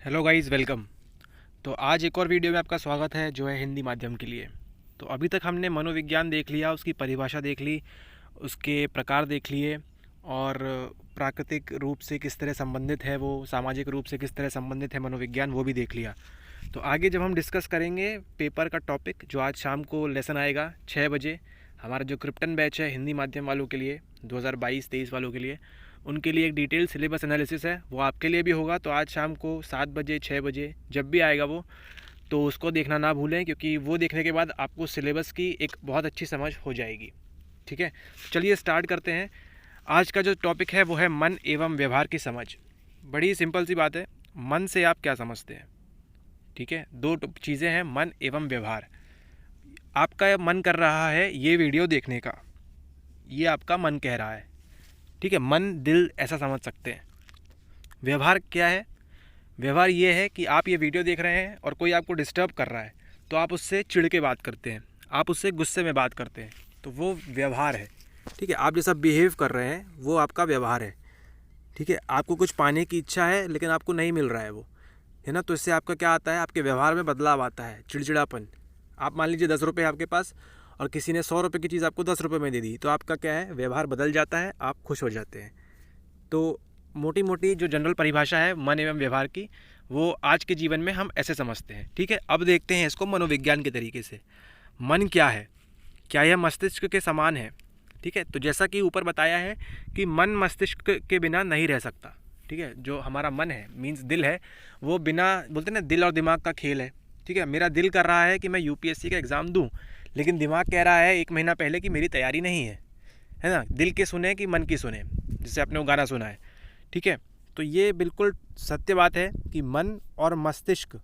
Hello guys, welcome. तो आज एक और वीडियो में आपका स्वागत है जो है हिंदी माध्यम के लिए। तो अभी तक हमने मनोविज्ञान देख लिया, उसकी परिभाषा देख ली, उसके प्रकार देख लिए और प्राकृतिक रूप से किस तरह संबंधित है वो, सामाजिक रूप से किस तरह संबंधित है मनोविज्ञान, वो भी देख लिया। तो आगे जब हम डिस्कस करेंगे पेपर का टॉपिक, जो आज शाम को लेसन आएगा 6 बजे, हमारा जो क्रिप्टन बैच है हिंदी माध्यम वालों के लिए, 2022-23 वालों के लिए, उनके लिए एक डिटेल सिलेबस एनालिसिस है, वो आपके लिए भी होगा। तो आज शाम को 7 बजे 6 बजे जब भी आएगा वो, तो उसको देखना ना भूलें, क्योंकि वो देखने के बाद आपको सिलेबस की एक बहुत अच्छी समझ हो जाएगी। ठीक है, चलिए स्टार्ट करते हैं। आज का जो टॉपिक है वो है मन एवं व्यवहार की समझ। बड़ी सिंपल सी बात है, मन से आप क्या समझते हैं? ठीक है, दो चीज़ें हैं, मन एवं व्यवहार। आपका मन कर रहा है ये वीडियो देखने का, ये आपका मन कह रहा है। ठीक है, मन दिल ऐसा समझ सकते हैं। व्यवहार क्या है? व्यवहार ये है कि आप ये वीडियो देख रहे हैं और कोई आपको डिस्टर्ब कर रहा है, तो आप उससे चिढ़ के बात करते हैं, आप उससे गुस्से में बात करते हैं, तो वो व्यवहार है। ठीक है, आप जैसा बिहेव कर रहे हैं वो आपका व्यवहार है। ठीक है, आपको कुछ पाने की इच्छा है लेकिन आपको नहीं मिल रहा है वो, है ना, तो इससे आपका क्या आता है, आपके व्यवहार में बदलाव आता है, चिड़चिड़ापन। आप मान लीजिए 10 रुपये आपके पास और किसी ने 100 रुपये की चीज़ आपको 10 रुपये में दे दी, तो आपका क्या है, व्यवहार बदल जाता है, आप खुश हो जाते हैं। तो मोटी मोटी जो जनरल परिभाषा है मन एवं व्यवहार की, वो आज के जीवन में हम ऐसे समझते हैं। ठीक है, अब देखते हैं इसको मनोविज्ञान के तरीके से। मन क्या है? क्या यह मस्तिष्क के समान है? ठीक है, तो जैसा कि ऊपर बताया है कि मन मस्तिष्क के बिना नहीं रह सकता। ठीक है, जो हमारा मन है, मीन्स दिल है, वो बिना, बोलते हैं ना, दिल और दिमाग का खेल है। ठीक है, मेरा दिल कर रहा है कि मैं यूपीएससी का एग्ज़ाम दूँ, लेकिन दिमाग कह रहा है 1 महीना पहले कि मेरी तैयारी नहीं है ना। दिल की सुने कि मन की सुने, जिससे आपने वो गाना सुना है। ठीक है, तो ये बिल्कुल सत्य बात है कि मन और मस्तिष्क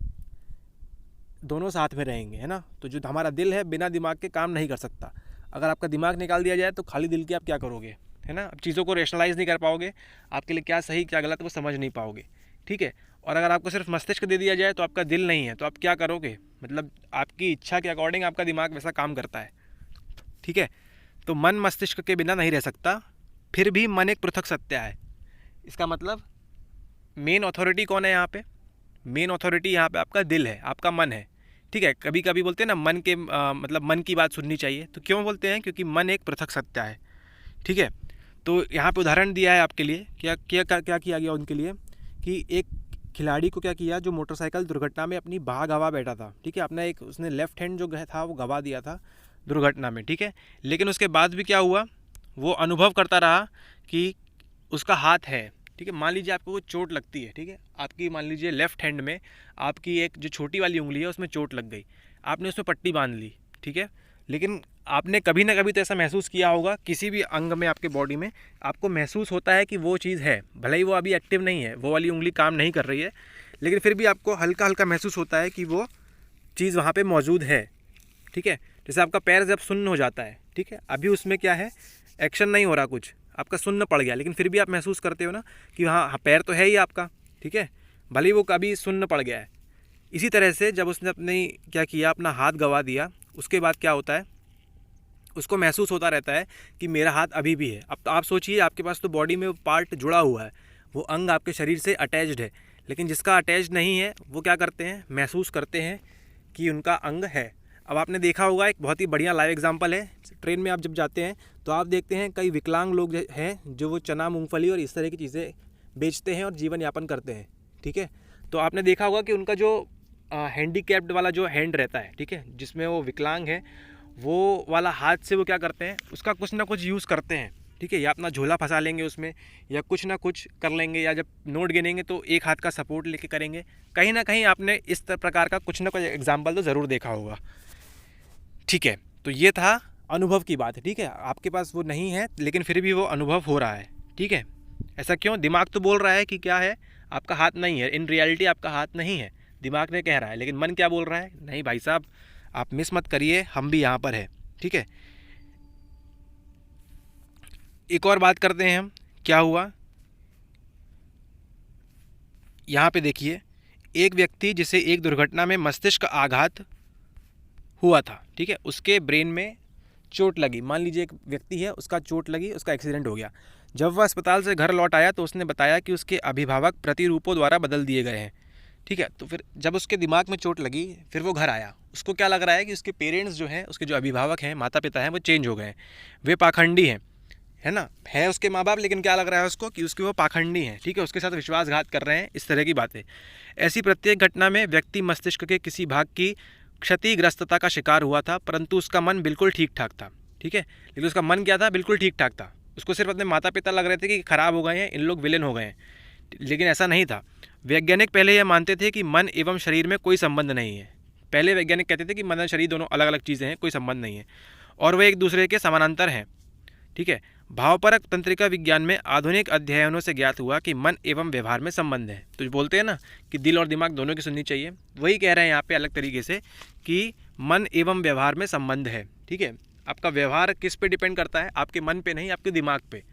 दोनों साथ में रहेंगे, है ना। तो जो हमारा दिल है बिना दिमाग के काम नहीं कर सकता। अगर आपका दिमाग निकाल दिया जाए तो खाली दिल के आप क्या करोगे, है ना। अब चीज़ों को रेशनलाइज नहीं कर पाओगे, आपके लिए क्या सही क्या गलत वो समझ नहीं पाओगे। ठीक है, और अगर आपको सिर्फ मस्तिष्क दे दिया जाए तो आपका दिल नहीं है, तो आप क्या करोगे, मतलब आपकी इच्छा के अकॉर्डिंग आपका दिमाग वैसा काम करता है। ठीक है, तो मन मस्तिष्क के बिना नहीं रह सकता, फिर भी मन एक पृथक सत्य है। इसका मतलब मेन अथॉरिटी कौन है यहाँ पे? मेन अथॉरिटी यहाँ पे आपका दिल है, आपका मन है। ठीक है, कभी कभी बोलते हैं ना मन के मतलब मन की बात सुननी चाहिए, तो क्यों बोलते हैं? क्योंकि मन एक पृथक सत्ता है। ठीक है, तो यहाँ पे उदाहरण दिया है आपके लिए, क्या किया गया उनके लिए कि एक खिलाड़ी को क्या किया, जो मोटरसाइकिल दुर्घटना में अपनी बाह गवा बैठा था। ठीक है, अपना एक उसने लेफ्ट हैंड जो था वो गवा दिया था दुर्घटना में। ठीक है, लेकिन उसके बाद भी क्या हुआ, वो अनुभव करता रहा कि उसका हाथ है। ठीक है, मान लीजिए आपको कोई चोट लगती है, ठीक है, आपकी मान लीजिए लेफ़्ट हैंड में आपकी एक जो छोटी वाली उंगली है उसमें चोट लग गई, आपने उसमें पट्टी बांध ली। ठीक है, लेकिन आपने कभी ना कभी तो ऐसा महसूस किया होगा, किसी भी अंग में आपके बॉडी में आपको महसूस होता है कि वो चीज़ है, भले ही वो अभी एक्टिव नहीं है, वो वाली उंगली काम नहीं कर रही है, लेकिन फिर भी आपको हल्का हल्का महसूस होता है कि वो चीज़ वहाँ पर मौजूद है। ठीक है, जैसे आपका पैर जब सुन्न हो जाता है, ठीक है, अभी उसमें क्या है, एक्शन नहीं हो रहा, कुछ आपका सुन्न पड़ गया, लेकिन फिर भी आप महसूस करते हो ना कि हाँ पैर तो है ही आपका। ठीक है, भले ही वो कभी सुन्न पड़ गया है। इसी तरह से जब उसने अपने क्या किया, अपना हाथ गंवा दिया, उसके बाद क्या होता है, उसको महसूस होता रहता है कि मेरा हाथ अभी भी है। अब तो आप सोचिए, आपके पास तो बॉडी में वो पार्ट जुड़ा हुआ है, वो अंग आपके शरीर से अटैच्ड है, लेकिन जिसका अटैच्ड नहीं है वो क्या करते हैं, महसूस करते हैं कि उनका अंग है। अब आपने देखा होगा, एक बहुत ही बढ़िया लाइव एग्जांपल है, ट्रेन में आप जब जाते हैं तो आप देखते हैं कई विकलांग लोग हैं जो वो चना, मूंगफली और इस तरह की चीज़ें बेचते हैं और जीवन यापन करते हैं। ठीक है, तो आपने देखा होगा कि उनका जो हैंडीकैप्ड वाला जो हैंड रहता है, ठीक है, जिसमें वो विकलांग है, वो वाला हाथ से वो क्या करते हैं, उसका कुछ ना कुछ यूज़ करते हैं। ठीक है, या अपना झोला फंसा लेंगे उसमें, या कुछ ना कुछ कर लेंगे, या जब नोट गिनेंगे तो एक हाथ का सपोर्ट लेके करेंगे। कहीं ना कहीं आपने इस प्रकार का कुछ ना कुछ एग्जाम्पल तो ज़रूर देखा होगा। ठीक है, तो ये था अनुभव की बात है। ठीक है, आपके पास वो नहीं है लेकिन फिर भी वो अनुभव हो रहा है। ठीक है, ऐसा क्यों? दिमाग तो बोल रहा है कि क्या है, आपका हाथ नहीं है, इन रियलिटी आपका हाथ नहीं है, दिमाग ने कह रहा है, लेकिन मन क्या बोल रहा है, नहीं भाई साहब आप मिस मत करिए, हम भी यहाँ पर है। ठीक है, एक और बात करते हैं हम, क्या हुआ यहाँ पे देखिए, एक व्यक्ति जिसे एक दुर्घटना में मस्तिष्क आघात हुआ था, ठीक है, उसके ब्रेन में चोट लगी। मान लीजिए एक व्यक्ति है, उसका चोट लगी, उसका एक्सीडेंट हो गया। जब वह अस्पताल से घर लौट आया तो उसने बताया कि उसके अभिभावक प्रतिरूपों द्वारा बदल दिए गए हैं। ठीक है। तो फिर जब उसके दिमाग में चोट लगी, फिर वो घर आया, उसको क्या लग रहा है कि उसके पेरेंट्स जो हैं, उसके जो अभिभावक हैं, माता पिता हैं, वो चेंज हो गए हैं, वे पाखंडी हैं, है ना। है उसके माँ बाप, लेकिन क्या लग रहा है उसको कि उसके वो पाखंडी हैं, ठीक है, उसके साथ विश्वासघात कर रहे हैं, इस तरह की बातें। ऐसी प्रत्येक घटना में व्यक्ति मस्तिष्क के किसी भाग की क्षतिग्रस्तता का शिकार हुआ था, परंतु उसका मन बिल्कुल ठीक ठाक था, ठीक है। लेकिन उसका मन क्या था, बिल्कुल ठीक ठाक था। उसको सिर्फ अपने माता पिता लग रहे थे कि खराब हो गए हैं, इन लोग विलेन हो गए हैं, लेकिन ऐसा नहीं था। वैज्ञानिक पहले यह मानते थे कि मन एवं शरीर में कोई संबंध नहीं है। पहले वैज्ञानिक कहते थे कि मन और शरीर दोनों अलग अलग चीज़ें हैं, कोई संबंध नहीं है, और वे एक दूसरे के समानांतर हैं, ठीक है। भावपरक तंत्रिका विज्ञान में आधुनिक अध्ययनों से ज्ञात हुआ कि मन एवं व्यवहार में संबंध है। तो बोलते हैं ना कि दिल और दिमाग दोनों की सुननी चाहिए, वही कह रहे हैं यहाँ पे अलग तरीके से कि मन एवं व्यवहार में संबंध है, ठीक है। आपका व्यवहार किस पे डिपेंड करता है, आपके मन पे नहीं, आपके दिमाग पे,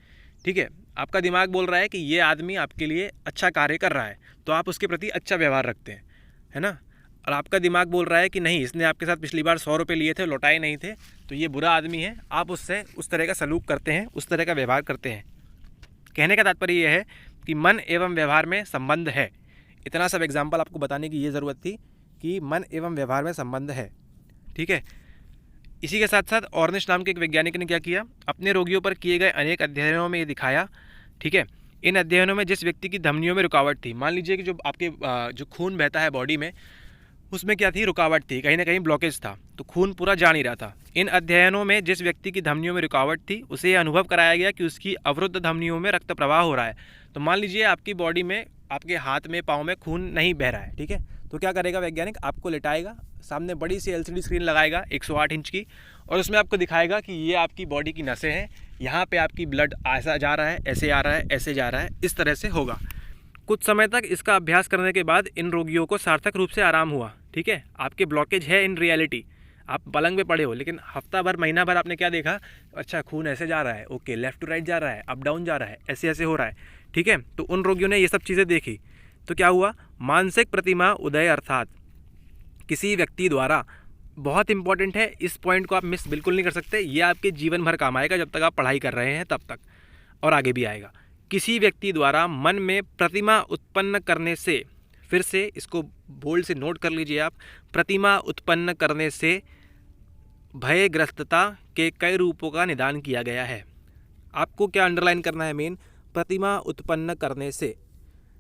ठीक है। आपका दिमाग बोल रहा है कि ये आदमी आपके लिए अच्छा कार्य कर रहा है, तो आप उसके प्रति अच्छा व्यवहार रखते हैं, है ना। और आपका दिमाग बोल रहा है कि नहीं, इसने आपके साथ पिछली बार 100 रुपये लिए थे, लौटाए नहीं थे, तो ये बुरा आदमी है, आप उससे उस तरह का सलूक करते हैं, उस तरह का व्यवहार करते हैं। कहने का तात्पर्य यह है कि मन एवं व्यवहार में संबंध है। इतना सब एग्जाम्पल आपको बताने की ये ज़रूरत थी कि मन एवं व्यवहार में संबंध है, ठीक है। इसी के साथ साथ ऑर्निश नाम के एक वैज्ञानिक ने क्या किया, अपने रोगियों पर किए गए अनेक अध्ययनों में ये दिखाया, ठीक है। इन अध्ययनों में जिस व्यक्ति की धमनियों में रुकावट थी, मान लीजिए कि जो आपके जो खून बहता है बॉडी में, उसमें क्या थी, रुकावट थी, कहीं ना कहीं ब्लॉकेज था, तो खून पूरा जा नहीं रहा था। इन अध्ययनों में जिस व्यक्ति की धमनियों में रुकावट थी, उसे यह अनुभव कराया गया कि उसकी अवरुद्ध धमनियों में रक्त प्रवाह हो रहा है। तो मान लीजिए आपकी बॉडी में, आपके हाथ में, पाँव में खून नहीं बह रहा है, ठीक है, तो क्या करेगा वैज्ञानिक, आपको लेटाएगा, सामने बड़ी सी LCD स्क्रीन लगाएगा 108 इंच की, और उसमें आपको दिखाएगा कि ये आपकी बॉडी की नसें हैं, यहाँ पे आपकी ब्लड ऐसा जा रहा है, ऐसे आ रहा है, ऐसे जा रहा है, इस तरह से होगा। कुछ समय तक इसका अभ्यास करने के बाद इन रोगियों को सार्थक रूप से आराम हुआ, ठीक है। आपके ब्लॉकेज है इन रियलिटी, आप पलंग पे पड़े हो, लेकिन हफ्ता भर, महीना भर आपने क्या देखा, अच्छा खून ऐसे जा रहा है, ओके, लेफ्ट टू राइट जा रहा है, अप डाउन जा रहा है, ऐसे ऐसे हो रहा है, ठीक है। तो उन रोगियों ने ये सब चीज़ें देखी, तो क्या हुआ, मानसिक प्रतिमा उदय, अर्थात किसी व्यक्ति द्वारा, बहुत इंपॉर्टेंट है, इस पॉइंट को आप मिस बिल्कुल नहीं कर सकते, ये आपके जीवन भर काम आएगा, जब तक आप पढ़ाई कर रहे हैं तब तक, और आगे भी आएगा। किसी व्यक्ति द्वारा मन में प्रतिमा उत्पन्न करने से, फिर से इसको बोल्ड से नोट कर लीजिए आप, प्रतिमा उत्पन्न करने से भयग्रस्तता के कई रूपों का निदान किया गया है। आपको क्या अंडरलाइन करना है, मेन, प्रतिमा उत्पन्न करने से,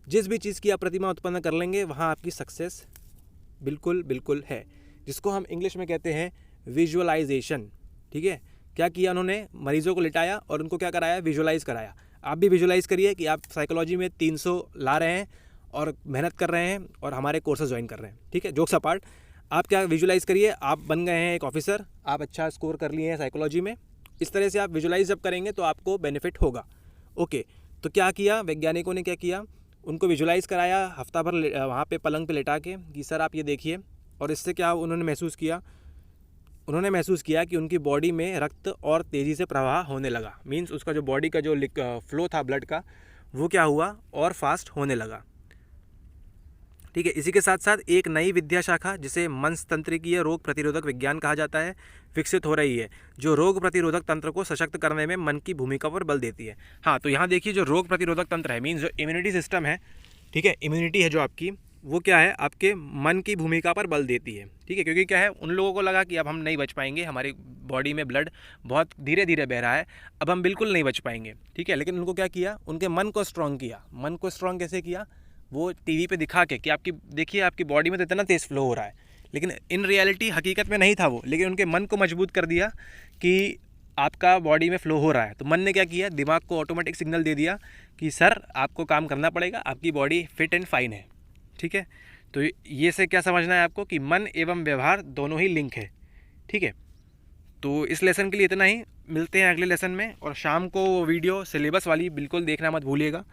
जिस भी चीज़ की आप प्रतिमा उत्पन्न कर लेंगे, वहाँ आपकी सक्सेस बिल्कुल बिल्कुल है, जिसको हम इंग्लिश में कहते हैं विजुअलाइजेशन, ठीक है। क्या किया उन्होंने, मरीजों को लिटाया और उनको क्या कराया, विजुअलाइज कराया। आप भी विजुअलाइज करिए कि आप साइकोलॉजी में 300 ला रहे हैं और मेहनत कर रहे हैं और हमारे कोर्सेज ज्वाइन कर रहे हैं, ठीक है, जोक्स अपार्ट। आप क्या विजुअलाइज करिए, आप बन गए हैं एक ऑफिसर, आप अच्छा स्कोर कर लिए हैं साइकोलॉजी में, इस तरह से आप विजुअलाइज जब करेंगे तो आपको बेनिफिट होगा, ओके। तो क्या किया वैज्ञानिकों ने, क्या किया, उनको विजुअलाइज कराया हफ्ता भर वहाँ पे पलंग पे लेटा के कि सर आप ये देखिए, और इससे क्या उन्होंने महसूस किया, उन्होंने महसूस किया कि उनकी बॉडी में रक्त और तेज़ी से प्रवाह होने लगा। मींस उसका जो बॉडी का जो फ्लो था ब्लड का, वो क्या हुआ, और फास्ट होने लगा, ठीक है। इसी के साथ साथ एक नई विद्या शाखा, जिसे मनस्तंत्रिकीय रोग प्रतिरोधक विज्ञान कहा जाता है, विकसित हो रही है, जो रोग प्रतिरोधक तंत्र को सशक्त करने में मन की भूमिका पर बल देती है। हाँ, तो यहाँ देखिए, जो रोग प्रतिरोधक तंत्र है, मीन्स जो इम्यूनिटी सिस्टम है, ठीक है, इम्यूनिटी है जो आपकी, वो क्या है, आपके मन की भूमिका पर बल देती है, ठीक है। क्योंकि क्या है, उन लोगों को लगा कि अब हम नहीं बच पाएंगे, हमारी बॉडी में ब्लड बहुत धीरे धीरे बह रहा है, अब हम बिल्कुल नहीं बच पाएंगे, ठीक है। लेकिन उनको क्या किया, उनके मन को स्ट्रॉन्ग किया। मन को स्ट्रॉन्ग कैसे किया, वो टीवी पे दिखा के कि आपकी देखिए, आपकी बॉडी में तो इतना तेज़ फ्लो हो रहा है, लेकिन इन रियलिटी हकीकत में नहीं था वो, लेकिन उनके मन को मजबूत कर दिया कि आपका बॉडी में फ़्लो हो रहा है। तो मन ने क्या किया, दिमाग को ऑटोमेटिक सिग्नल दे दिया कि सर आपको काम करना पड़ेगा, आपकी बॉडी फिट एंड फाइन है, ठीक है। तो ये से क्या समझना है आपको कि मन एवं व्यवहार दोनों ही लिंक है, ठीक है। तो इस लेसन के लिए इतना ही, मिलते हैं अगले लेसन में। और शाम को वीडियो सिलेबस वाली बिल्कुल देखना मत भूलिएगा,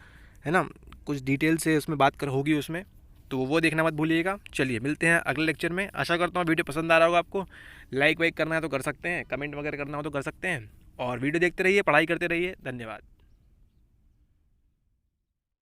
है ना, कुछ डिटेल से उसमें बात होगी उसमें, तो वो देखना मत भूलिएगा। चलिए मिलते हैं अगले लेक्चर में। आशा करता हूँ वीडियो पसंद आ रहा होगा आपको। लाइक वाइक करना है तो कर सकते हैं, कमेंट वगैरह करना हो तो कर सकते हैं, और वीडियो देखते रहिए, पढ़ाई करते रहिए। धन्यवाद।